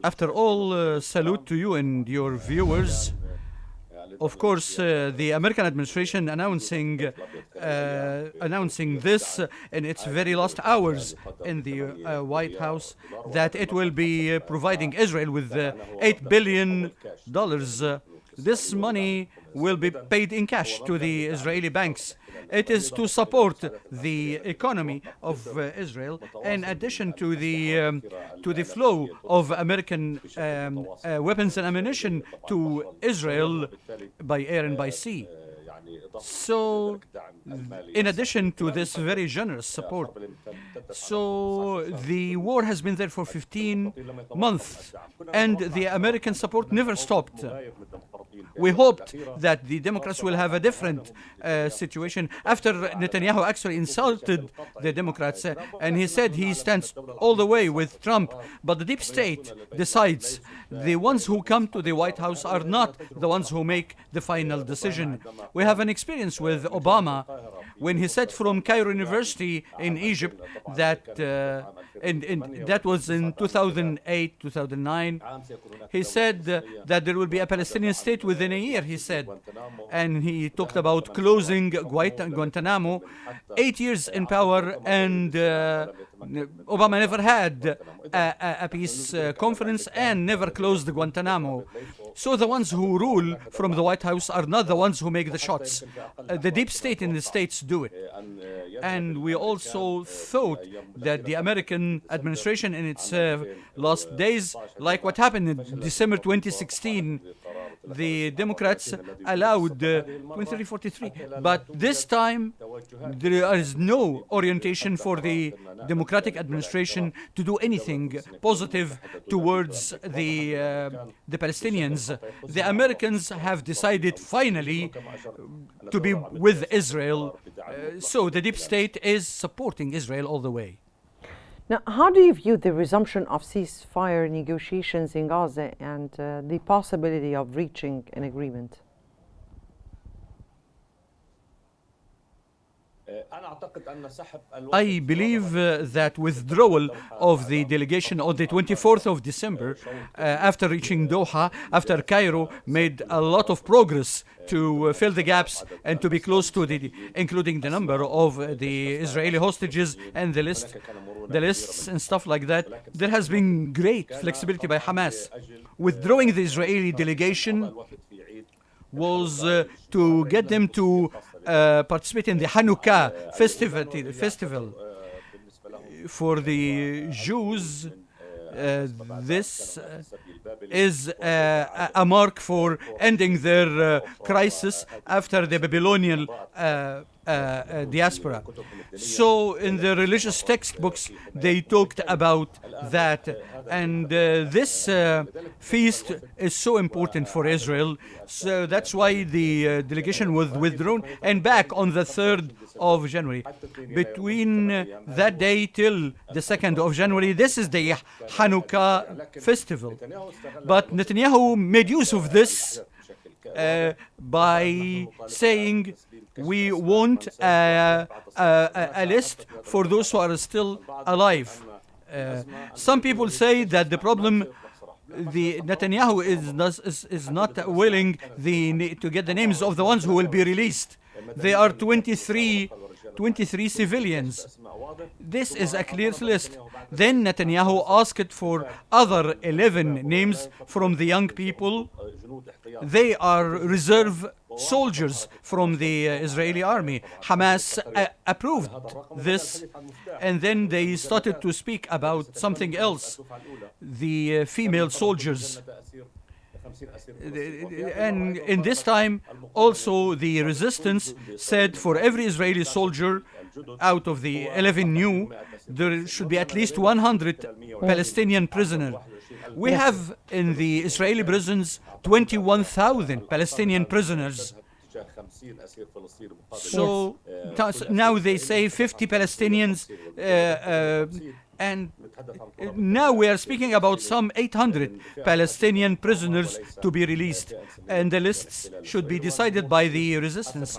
After all, salute to you and your viewers. Of course, the American administration announcing this in its very last hours in the White House, that it will be providing Israel with $8 billion. This money will be paid in cash to the Israeli banks. It is to support the economy of Israel, in addition to the flow of American weapons and ammunition to Israel by air and by sea. So, in addition to this very generous support, so the war has been there for 15 months, and the American support never stopped. We hoped that the Democrats will have a different situation after Netanyahu actually insulted the Democrats, and he said he stands all the way with Trump. But the deep state decides. The ones who come to the White House are not the ones who make the final decision. We have an experience with Obama when he said from Cairo University in Egypt that that was in 2008, 2009. He said that there will be a Palestinian state within a year, he said. And he talked about closing Guantanamo. 8 years in power, and Obama never had a peace conference and never closed Guantanamo. So the ones who rule from the White House are not the ones who make the shots. The deep state in the States do it. And we also thought that the American administration in its last days, like what happened in December 2016, the Democrats allowed 2343. But this time, there is no orientation for the Democratic administration to do anything positive towards the Palestinians. The Americans have decided finally to be with Israel. So the deep state is supporting Israel all the way. Now, how do you view the resumption of ceasefire negotiations in Gaza and the possibility of reaching an agreement? I believe that withdrawal of the delegation on the 24th of December, after reaching Doha, after Cairo made a lot of progress to fill the gaps and to be close to including the number of the Israeli hostages and the lists and stuff like that, there has been great flexibility by Hamas. Withdrawing the Israeli delegation was to get them to participate in the Hanukkah festival. For the Jews, this is a mark for ending their crisis after the Babylonian diaspora. So in the religious textbooks, they talked about that. And this feast is so important for Israel. So that's why the delegation was withdrawn and back on the 3rd of January. Between that day till the 2nd of January, this is the Hanukkah festival. But Netanyahu made use of this by saying we want a list for those who are still alive. Some people say that the problem, the Netanyahu is not willing to get the names of the ones who will be released. There are 23 civilians. This is a clear list. Then Netanyahu asked for other 11 names from the young people. They are reserve soldiers from the Israeli army. Hamas approved this, and then they started to speak about something else, the female soldiers. And in this time, also the resistance said for every Israeli soldier out of the 11 new, there should be at least 100 Palestinian prisoners. We have in the Israeli prisons 21,000 Palestinian prisoners. So now they say 50 Palestinians, and now we are speaking about some 800 Palestinian prisoners to be released, and the lists should be decided by the resistance.